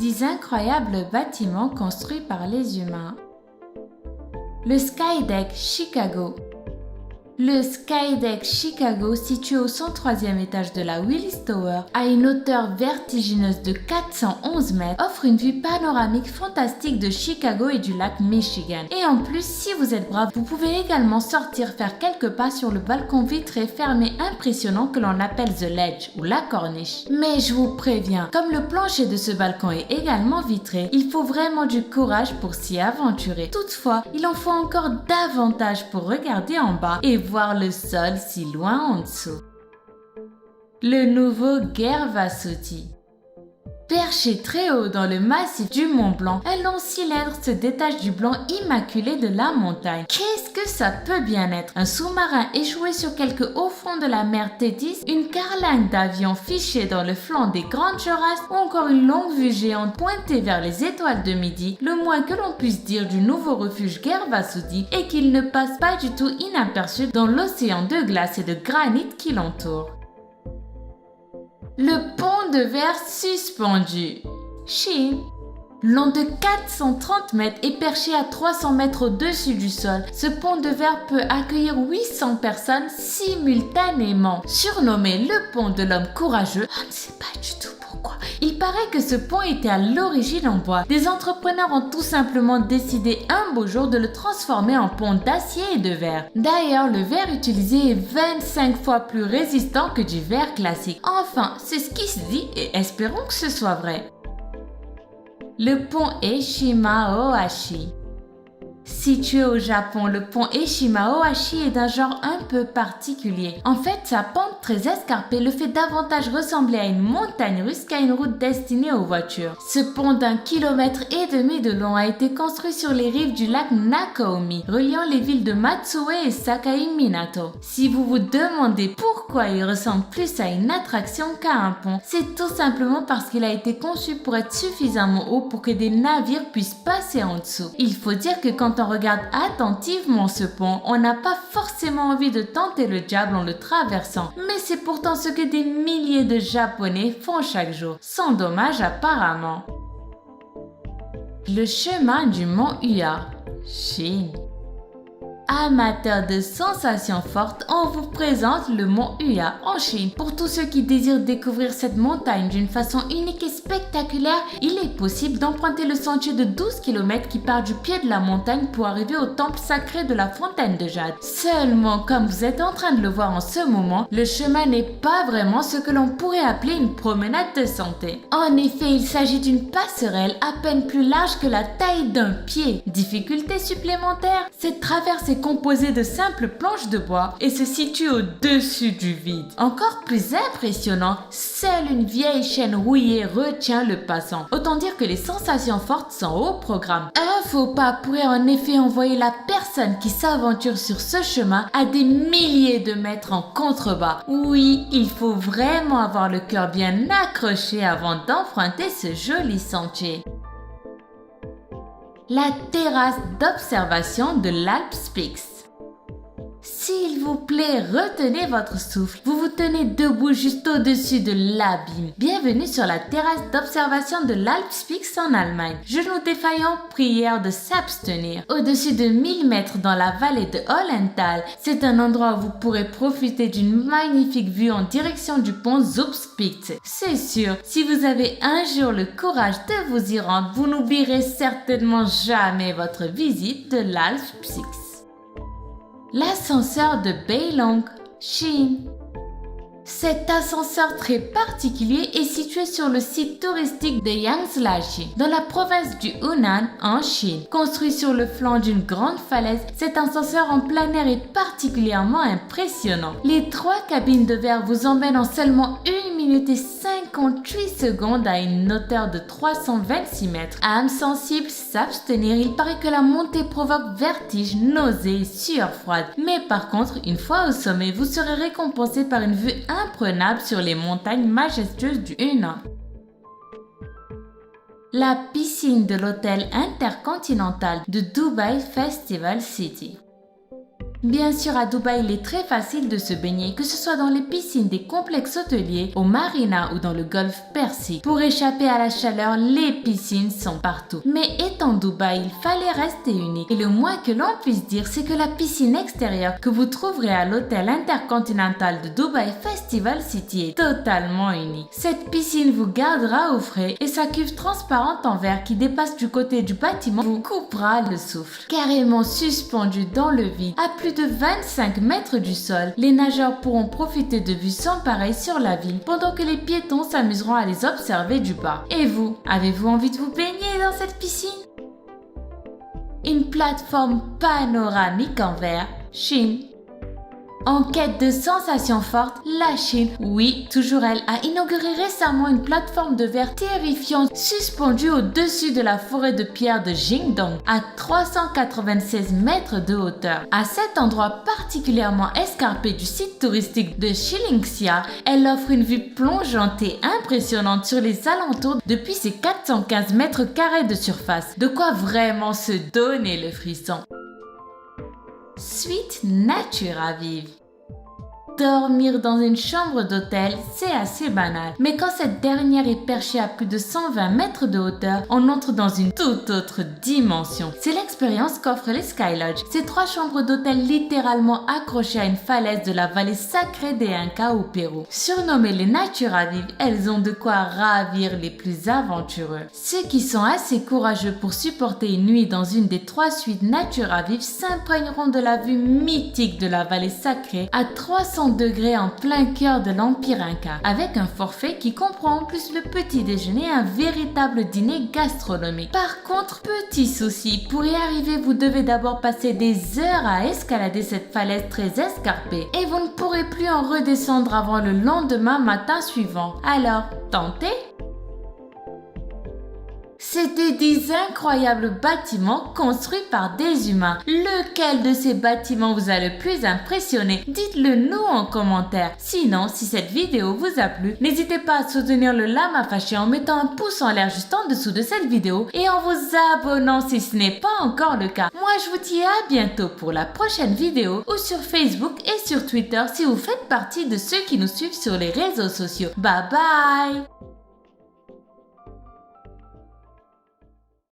10 incroyables bâtiments construits par les humains. Le Skydeck Chicago. Le Skydeck Chicago, situé au 103e étage de la Willis Tower, à une hauteur vertigineuse de 411 mètres, offre une vue panoramique fantastique de Chicago et du lac Michigan. Et en plus, si vous êtes brave, vous pouvez également sortir faire quelques pas sur le balcon vitré fermé impressionnant que l'on appelle The Ledge ou la corniche. Mais je vous préviens, comme le plancher de ce balcon est également vitré, il faut vraiment du courage pour s'y aventurer. Toutefois, il en faut encore davantage pour regarder en bas et voir le sol si loin en dessous. Le nouveau Gervasuti. Perché très haut dans le massif du Mont Blanc, un long cylindre se détache du blanc immaculé de la montagne. Qu'est-ce que ça peut bien être? Un sous-marin échoué sur quelque haut fond de la mer Tétis, une carlingue d'avions fichée dans le flanc des Grandes Jorasses ou encore une longue vue géante pointée vers les étoiles de midi. Le moins que l'on puisse dire du nouveau refuge Gervasuti est qu'il ne passe pas du tout inaperçu dans l'océan de glace et de granit qui l'entoure. Le pont de verre suspendu. Chine. Long de 430 mètres et perché à 300 mètres au-dessus du sol, ce pont de verre peut accueillir 800 personnes simultanément. Surnommé le pont de l'homme courageux, on ne sait pas du tout pourquoi. Il paraît que ce pont était à l'origine en bois. Des entrepreneurs ont tout simplement décidé un beau jour de le transformer en pont d'acier et de verre. D'ailleurs, le verre utilisé est 25 fois plus résistant que du verre classique. Enfin, c'est ce qui se dit et espérons que ce soit vrai. Le pont Eshima-Ohashi. Situé au Japon, le pont Eshima-Ohashi est d'un genre un peu particulier. En fait, sa pente très escarpée le fait davantage ressembler à une montagne russe qu'à une route destinée aux voitures. Ce pont d'1,5 km de long a été construit sur les rives du lac Nakōmi, reliant les villes de Matsue et Sakai-Minato. Si vous vous demandez pourquoi il ressemble plus à une attraction qu'à un pont, c'est tout simplement parce qu'il a été conçu pour être suffisamment haut pour que des navires puissent passer en dessous. Il faut dire que quand on regarde attentivement ce pont, on n'a pas forcément envie de tenter le diable en le traversant, mais c'est pourtant ce que des milliers de Japonais font chaque jour, sans dommage apparemment. Le chemin du mont Ua, Chine. Amateurs de sensations fortes, on vous présente le mont Ua en Chine. Pour tous ceux qui désirent découvrir cette montagne d'une façon unique et spectaculaire, il est possible d'emprunter le sentier de 12 km qui part du pied de la montagne pour arriver au temple sacré de la fontaine de jade. Seulement, comme vous êtes en train de le voir en ce moment, le chemin n'est pas vraiment ce que l'on pourrait appeler une promenade de santé. En effet, il s'agit d'une passerelle à peine plus large que la taille d'un pied. Difficulté supplémentaire, cette traversée est composé de simples planches de bois et se situe au-dessus du vide. Encore plus impressionnant, seule une vieille chaîne rouillée retient le passant. Autant dire que les sensations fortes sont au programme. Un faux pas pourrait en effet envoyer la personne qui s'aventure sur ce chemin à des milliers de mètres en contrebas. Oui, il faut vraiment avoir le cœur bien accroché avant d'emprunter ce joli sentier. La terrasse d'observation de l'Alps Peaks. S'il vous plaît, retenez votre souffle. Vous vous tenez debout juste au-dessus de l'abîme. Bienvenue sur la terrasse d'observation de l'Alps Peaks en Allemagne. Genoux défaillants, prière de s'abstenir. Au-dessus de 1000 mètres dans la vallée de Hollental, c'est un endroit où vous pourrez profiter d'une magnifique vue en direction du pont Zugspitze. C'est sûr, si vous avez un jour le courage de vous y rendre, vous n'oublierez certainement jamais votre visite de l'Alps Peaks. L'ascenseur de Beilong, Chine. Cet ascenseur très particulier est situé sur le site touristique de Yangtze-Laji, dans la province du Hunan, en Chine. Construit sur le flanc d'une grande falaise, cet ascenseur en plein air est particulièrement impressionnant. Les 3 cabines de verre vous emmènent en seulement 1 minute et 58 secondes à une hauteur de 326 mètres. Âme sensible, s'abstenir, il paraît que la montée provoque vertige, nausées et sueur froide. Mais par contre, une fois au sommet, vous serez récompensé par une vue imprenable sur les montagnes majestueuses du Hunan. La piscine de l'hôtel intercontinental de Dubai Festival City. Bien sûr, à Dubaï, il est très facile de se baigner, que ce soit dans les piscines des complexes hôteliers, au marina ou dans le golfe Persique. Pour échapper à la chaleur, les piscines sont partout. Mais étant Dubaï, il fallait rester unique. Et le moins que l'on puisse dire, c'est que la piscine extérieure que vous trouverez à l'hôtel intercontinental de Dubaï Festival City est totalement unique. Cette piscine vous gardera au frais et sa cuve transparente en verre qui dépasse du côté du bâtiment vous coupera le souffle. Carrément suspendue dans le vide, à plus de 25 mètres du sol, les nageurs pourront profiter de vues sans pareil sur la ville pendant que les piétons s'amuseront à les observer du bas. Et vous, avez-vous envie de vous baigner dans cette piscine? Une plateforme panoramique en verre, Chine. En quête de sensations fortes, la Chine, oui, toujours elle, a inauguré récemment une plateforme de verre terrifiante suspendue au-dessus de la forêt de pierre de Jingdong à 396 mètres de hauteur. À cet endroit particulièrement escarpé du site touristique de Xilingxia, elle offre une vue plongeante et impressionnante sur les alentours depuis ses 415 mètres carrés de surface. De quoi vraiment se donner le frisson. Suite nature à vivre. Dormir dans une chambre d'hôtel, c'est assez banal. Mais quand cette dernière est perchée à plus de 120 mètres de hauteur, on entre dans une toute autre dimension. C'est l'expérience qu'offrent les Sky Lodge. Ces 3 chambres d'hôtel littéralement accrochées à une falaise de la vallée sacrée des Incas au Pérou. Surnommées les natures à vivre, elles ont de quoi ravir les plus aventureux. Ceux qui sont assez courageux pour supporter une nuit dans une des 3 suites nature à vivre s'imprégneront de la vue mythique de la vallée sacrée à 300 degrés en plein cœur de l'Empire Inca, avec un forfait qui comprend en plus le petit déjeuner et un véritable dîner gastronomique. Par contre, petit souci, pour y arriver, vous devez d'abord passer des heures à escalader cette falaise très escarpée et vous ne pourrez plus en redescendre avant le lendemain matin suivant. Alors, tentez! C'était des incroyables bâtiments construits par des humains. Lequel de ces bâtiments vous a le plus impressionné? Dites-le nous en commentaire. Sinon, si cette vidéo vous a plu, n'hésitez pas à soutenir le Lama Fâché en mettant un pouce en l'air juste en dessous de cette vidéo et en vous abonnant si ce n'est pas encore le cas. Moi, je vous dis à bientôt pour la prochaine vidéo ou sur Facebook et sur Twitter si vous faites partie de ceux qui nous suivent sur les réseaux sociaux. Bye bye!